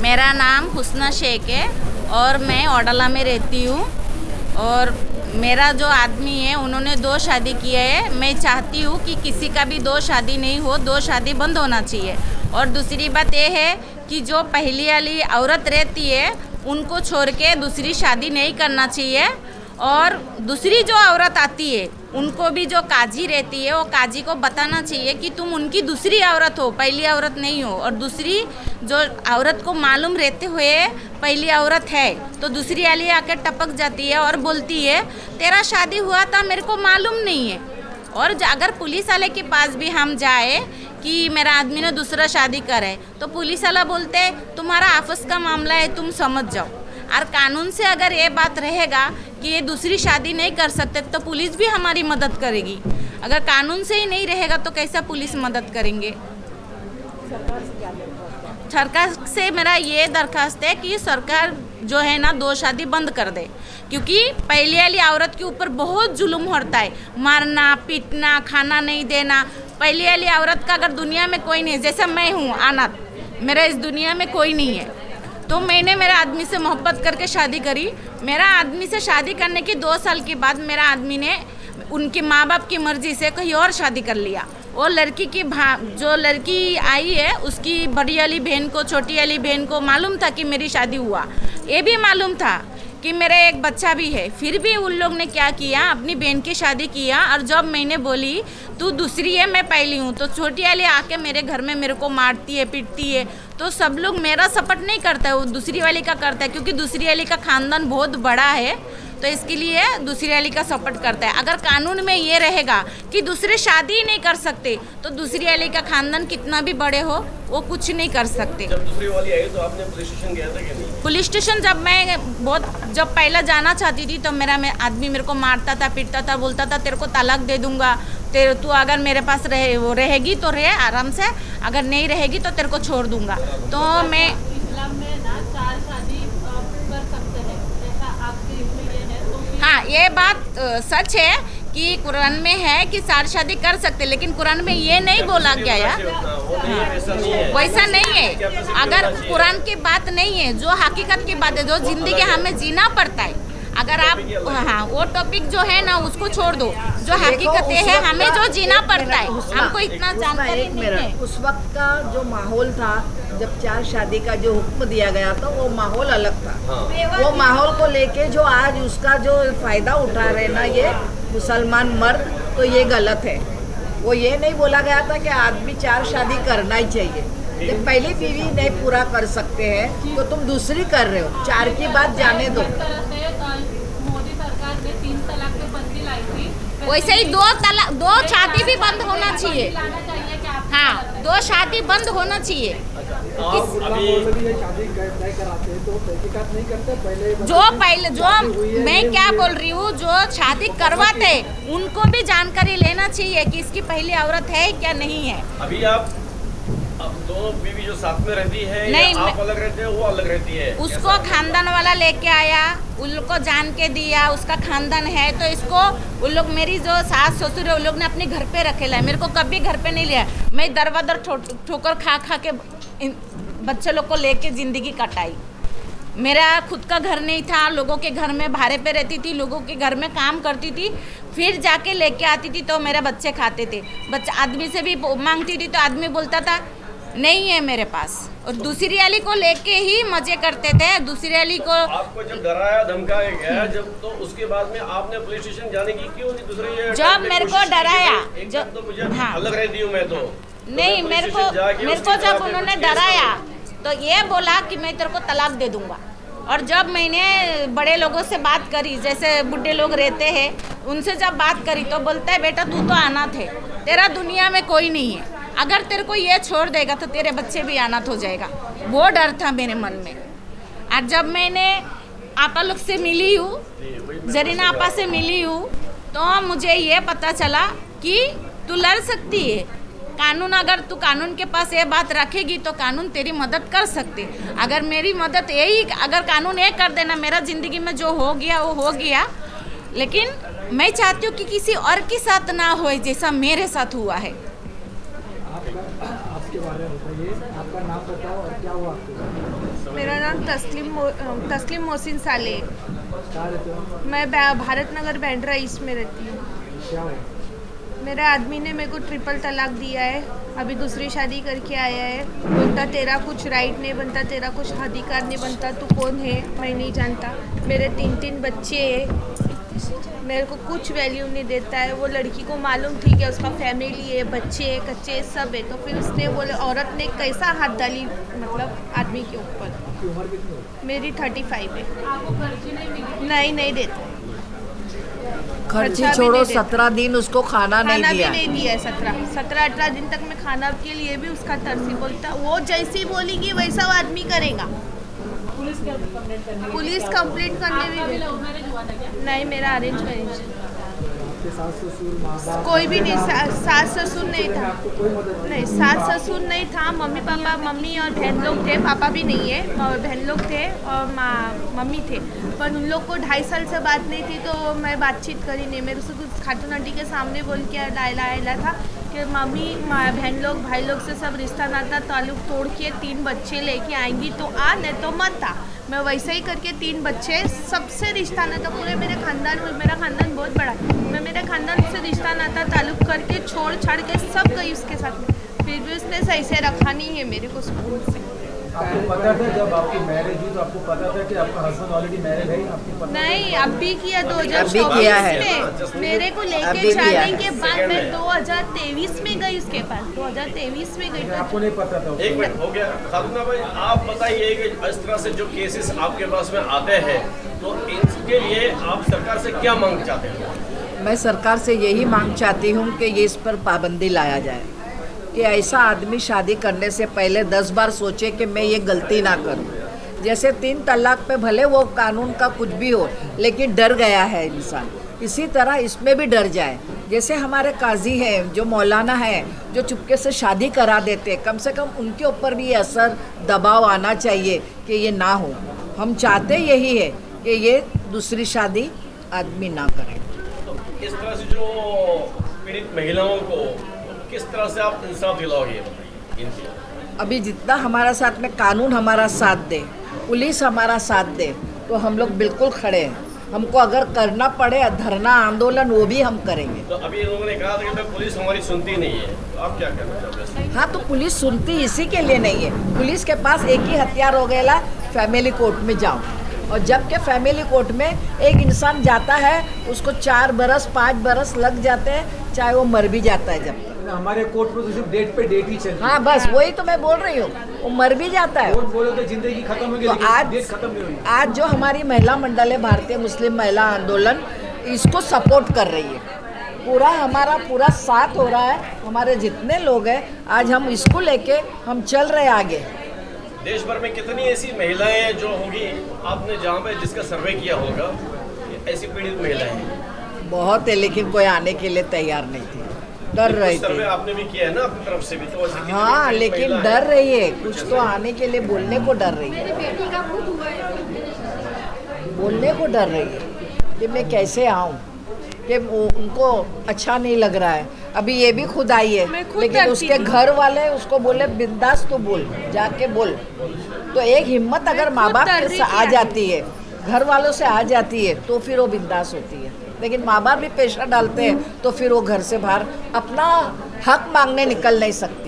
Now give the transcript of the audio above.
मेरा नाम हुस्ना शेख है और मैं ओडाला में रहती हूँ। और मेरा जो आदमी है उन्होंने 2 शादी किए है। मैं चाहती हूँ कि किसी का भी 2 शादी नहीं हो, 2 शादी बंद होना चाहिए। और दूसरी बात ये है कि जो पहली वाली औरत रहती है उनको छोड़ के दूसरी शादी नहीं करना चाहिए। और दूसरी जो औरत आती है उनको भी जो काजी रहती है वो काजी को बताना चाहिए कि तुम उनकी दूसरी औरत हो, पहली औरत नहीं हो। और दूसरी जो औरत को मालूम रहते हुए पहली औरत है तो दूसरी वाली आकर टपक जाती है और बोलती है तेरा शादी हुआ था मेरे को मालूम नहीं है। और अगर पुलिस वाले के पास भी हम जाए कि मेरा आदमी ने दूसरा शादी करे तो पुलिस वाला बोलते तुम्हारा आपस का मामला है, तुम समझ जाओ। और कानून से अगर ये बात रहेगा कि ये दूसरी शादी नहीं कर सकते तो पुलिस भी हमारी मदद करेगी। अगर कानून से ही नहीं रहेगा तो कैसा पुलिस मदद करेंगे। सरकार से मेरा ये दरख्वास्त है कि सरकार जो है ना 2 शादी बंद कर दे, क्योंकि पहली वाली औरत के ऊपर बहुत जुल्म होता है, मारना पीटना, खाना नहीं देना। पहली वाली औरत का अगर दुनिया में कोई नहीं है, जैसे मैं हूँ अनाथ, मेरा इस दुनिया में कोई नहीं है, तो मैंने मेरे आदमी से मोहब्बत करके शादी करी। मेरा आदमी से शादी करने के 2 साल के बाद मेरा आदमी ने उनके माँ बाप की मर्जी से कहीं और शादी कर लिया। वो लड़की की जो लड़की आई है उसकी बड़ी वाली बहन को, छोटी वाली बहन को मालूम था कि मेरी शादी हुआ, ये भी मालूम था कि मेरा एक बच्चा भी है। फिर भी उन लोग ने क्या किया, अपनी बहन की शादी किया। और जब मैंने बोली तू दूसरी है मैं पहली हूँ, तो छोटी वाली आके मेरे घर में मेरे को मारती है, पीटती है। तो सब लोग मेरा सपोर्ट नहीं करता है, वो दूसरी वाली का करता है, क्योंकि दूसरी वाली का खानदान बहुत बड़ा है तो इसके लिए दूसरी वाली का सपोर्ट करता है। अगर कानून में ये रहेगा कि दूसरे शादी ही नहीं कर सकते तो दूसरी वाली का खानदान कितना भी बड़े हो वो कुछ नहीं कर सकते। जब दूसरी वाली आई तो आपने पुलिस स्टेशन गया था कि नहीं? पुलिस स्टेशन जब पहले जाना चाहती थी तो आदमी मेरे को मारता था, पीटता था, बोलता था तेरे को तलाक दे दूंगा, तू अगर मेरे पास रहेगी तो रहे आराम से, अगर नहीं रहेगी तो तेरे को छोड़ दूंगा। तो मैं इस्लाम में ना 4 शादी कर सकते हैं, जैसा आपके इसमें ये है तो हाँ, ये बात सच है कि कुरान में है कि 4 शादी कर सकते, लेकिन कुरान में ये नहीं बोला गया यार। वैसा नहीं है। अगर कुरान की बात नहीं है, जो हकीकत की बात है, जो जिंदगी हमें जीना पड़ता है, अगर आप हाँ वो टॉपिक जो है ना उसको छोड़ दो, जो हकीकत है हमें जो जीना पड़ता है, हमको इतना जानकारी नहीं है। उस वक्त का जो माहौल था, जब 4 शादी का जो हुक्म दिया गया था वो माहौल अलग था। वो माहौल को लेके जो आज उसका जो फायदा उठा रहे ना ये मुसलमान मर्द, तो ये गलत है। वो ये नहीं बोला गया था कि आदमी 4 शादी करना ही चाहिए। जब पहली बीवी नहीं पूरा कर सकते हैं तो तुम दूसरी कर रहे हो, 4 की बात जाने दो। मोदी सरकार ने 3 तलाक पे बंदी लाई थी, वैसे ही 2 शादी भी बंद होना चाहिए। लाना चाहिए कि आप हाँ, 2 शादी बंद होना चाहिए। जो मैं क्या बोल रही हूँ, जो शादी करवाते उनको भी जानकारी लेना चाहिए कि इसकी पहली औरत है क्या नहीं है। अभी आप दोनों बीवी जो साथ में रहती है नहीं, या आप अलग रहते हैं वो अलग रहती है? उसको खानदान वाला लेके आया, उन लोग को जान के दिया, उसका खानदान है तो इसको उन लोग, मेरी जो सास ससुर है उन लोग ने अपने घर पे रखेला है, मेरे को कभी घर पे नहीं लिया। मैं दरवादर ठोकर खा के बच्चे लोग को लेके ज़िंदगी कटाई। मेरा खुद का घर नहीं था, लोगों के घर में भाड़े पे रहती थी, लोगों के घर में काम करती थी, फिर जाके लेके आती थी तो मेरे बच्चे खाते थे। बच्चे आदमी से भी मांगती थी तो आदमी बोलता था नहीं है मेरे पास, और दूसरी वाली को लेके ही मजे करते थे। दूसरी वाली को आपको जब डराया धमकाया गया जब, तो उसके बाद में आपने पुलिस स्टेशन जाने की क्यों नहीं? दूसरे जब मेरे को डराया, जब तो मुझे हाँ, अलग रहती हूँ मैं तो नहीं, मेरे को जब उन्होंने डराया तो ये बोला कि मैं तेरे को तलाक दे दूंगा। और जब मैंने बड़े लोगों से बात करी, जैसे बूढ़े लोग रहते हैं, उनसे जब बात करी तो बोलता है बेटा तू तो अनाथ है, तेरा दुनिया में कोई नहीं है, अगर तेरे को ये छोड़ देगा तो तेरे बच्चे भी अनाथ हो जाएगा। वो डर था मेरे मन में। और जब मैंने आपा लोग से मिली हूँ, जरीना आपा से मिली हूँ, तो मुझे ये पता चला कि तू लड़ सकती है। कानून, अगर तू कानून के पास ये बात रखेगी तो कानून तेरी मदद कर सकते। अगर मेरी मदद यही, अगर कानून ये कर देना, मेरा ज़िंदगी में जो हो गया वो हो गया, लेकिन मैं चाहती हूँ कि किसी और के साथ ना हो जैसा मेरे साथ हुआ है। आपके बारे में बताइए, आपका नाम बताओ और क्या हुआ आपको? मेरा नाम तस्लीम मोहसिन साले है। कहाँ रहते हो? मैं भारत नगर बैंड्रा ईस्ट में रहती हूँ। क्या हुआ? मेरे आदमी ने मेरे को ट्रिपल तलाक दिया है। अभी दूसरी शादी करके आया है। बोलता तेरा कुछ राइट नहीं बनता, तेरा कुछ अधिकार नहीं बनता, तू कौन है मैं नहीं जानता। मेरे 3 बच्चे हैं, मेरे को कुछ वैल्यू नहीं देता है। वो लड़की को मालूम थी कि उसका फैमिली है, बच्चे हैं, कच्चे सब है, तो फिर उसने वो औरत ने कैसा हाथ डाली मतलब आदमी के ऊपर। आपकी उम्र कितनी है? मेरी 35 है। आपको खर्ची नहीं मिली? नहीं देता। खर्ची अच्छा भी छोड़ो, नहीं देता। 17 दिन उसको खाना नहीं खाना भी दिया। नहीं दिया है। 17-18 दिन तक मैं खाना के लिए भी उसका तरसी बोलता। वो जैसी बोलेगी वैसा वो आदमी करेगा। पुलिस क्या कंप्लेंट करनी? पुलिस कंप्लेंट करने आपका भी भी लव मैरिज हुआ था क्या? नहीं, मेरा अरेंज मैरिज। आपके सास ससुर माँ बाप? कोई भी नहीं, सास ससुर नहीं था। आपको कोई मदद नहीं, सास ससुर नहीं था। मम्मी पापा, मम्मी और बहन लोग थे, पापा भी नहीं है। बहन लोग थे और मम्मी थे, पर उन लोग को 2.5 साल से बात नहीं थी, तो मैं बातचीत करी नहीं। मेरे से कुछ खाटू आंटी के सामने बोल के लायला था कि मम्मी बहन लोग भाई लोग से सब रिश्ता नाता ताल्लुक तोड़ के 3 बच्चे लेके आएंगी तो आ, नहीं तो मत आ। मैं वैसे ही करके 3 बच्चे, सबसे रिश्ता नाता पूरे मेरे खानदान में, मेरा खानदान बहुत बड़ा है, मैं मेरे खानदान से रिश्ता नाता ताल्लुक करके छोड़ छाड़ के सब गई उसके साथ में। फिर भी उसने सही से रखा नहीं है मेरे को स्कूल से। आपको पता था जब आपकी मैरिज हुई तो आपको पता था कि आपका हस्बैंड ऑलरेडी मैरिड है? आपको पता नहीं, अब भी किया अभी किया 2024 है। में। मेरे को अभी लेके किया जाने है। के बाद मैं 2023 में गई उसके पास। 2023 में गई था? तो आपको नहीं पता था? एक मिनट हो गया। खातूना भाई, आप बताइए कि इस तरह से जो केसेस आपके पास में आते हैं, तो इनके लिए आप सरकार से क्या मांग चाहते हैं? मैं सरकार से यही मांग चाहती हूँ कि ये इस पर पाबंदी लाया जाए कि ऐसा आदमी शादी करने से पहले 10 बार सोचे कि मैं ये गलती ना करूँ। जैसे 3 तलाक पे भले वो कानून का कुछ भी हो, लेकिन डर गया है इंसान, इसी तरह इसमें भी डर जाए। जैसे हमारे काजी हैं, जो मौलाना हैं, जो चुपके से शादी करा देते, कम से कम उनके ऊपर भी ये असर दबाव आना चाहिए कि ये ना हो। हम चाहते यही है कि ये दूसरी शादी आदमी ना करे। तो इस तरह से जो पीड़ित महिलाओं को किस तरह से आप इंसाफ दिलाओगे इनसे? अभी जितना हमारा साथ में कानून हमारा साथ दे, पुलिस हमारा साथ दे, तो हम लोग बिल्कुल खड़े हैं। हमको अगर करना पड़े धरना आंदोलन, वो भी हम करेंगे। तो अभी लोगों ने कहा था कि पुलिस हमारी सुनती नहीं है, तो आप क्या कहना चाहते हैं? हाँ, तो पुलिस सुनती इसी के लिए नहीं है। पुलिस के पास एक ही हथियार हो गया, फैमिली कोर्ट में जाओ। और जब के फैमिली कोर्ट में एक इंसान जाता है, उसको 4 बरस 5 बरस लग जाते हैं, चाहे वो मर भी जाता है। जब हमारे कोर्ट में तो सिर्फ डेट पे डेट ही चलती है। हाँ, बस वही तो मैं बोल रही हूँ, वो मर भी जाता है। कोर्ट बोले तो जिंदगी खत्म हो गई, तो लेकिन डेट खत्म नहीं हुई। आज जो हमारी महिला मंडल है, भारतीय मुस्लिम महिला आंदोलन, इसको सपोर्ट कर रही है। हमारा पूरा साथ हो रहा है। हमारे जितने लोग हैं, आज हम इसको लेके हम चल रहे आगे। देश भर में कितनी ऐसी महिलाएं जो होगी, आपने जहाँ पे जिसका सर्वे किया होगा, ऐसी पीड़ित महिलाएं बहुत है, लेकिन कोई आने के लिए तैयार नहीं थी, डर रही सर्वे थी। आपने भी किया है ना अपनी तरफ से भी, तो ऐसी कितनी हाँ, पीड़ित लेकिन महिला डर है? रही है, कुछ तो आने के लिए बोलने को डर रही है। बोलने को डर रही है कि मैं कैसे आऊँ, कि उनको अच्छा नहीं लग रहा है। अभी ये भी खुद आई है, मैं खुद लेकिन डरती उसके थी। घर वाले उसको बोले बिंदास तो बोल, जाके बोल। तो एक हिम्मत अगर माँ बाप डर के रही से आ थी। जाती है, घर वालों से आ जाती है, तो फिर वो बिंदास होती है। लेकिन माँ बाप भी प्रेशर डालते हैं, तो फिर वो घर से बाहर अपना हक मांगने निकल नहीं सकती।